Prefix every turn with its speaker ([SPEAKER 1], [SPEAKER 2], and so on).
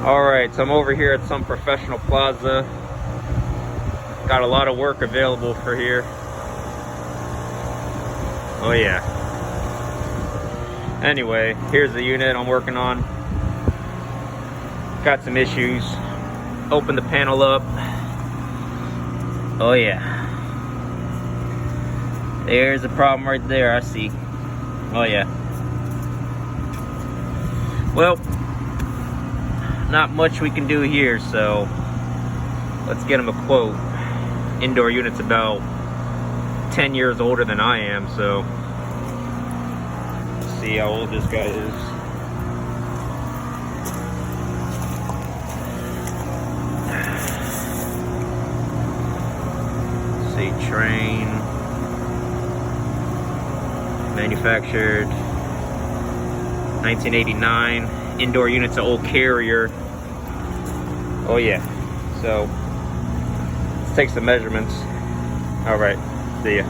[SPEAKER 1] Alright, so I'm over here at some professional plaza. Got a lot of work available for here. Oh yeah. Anyway, here's the unit I'm working on. Got some issues. Open the panel up. Oh yeah. There's a problem right there, I see. Oh yeah. Well, not much we can do here, so let's get him a quote. Indoor unit's about 10 years older than I am, so let's see how old this guy is. Let's see, Trane, manufactured 1989. Indoor unit's an old Carrier. Oh yeah. So let's take some measurements. All right. See ya.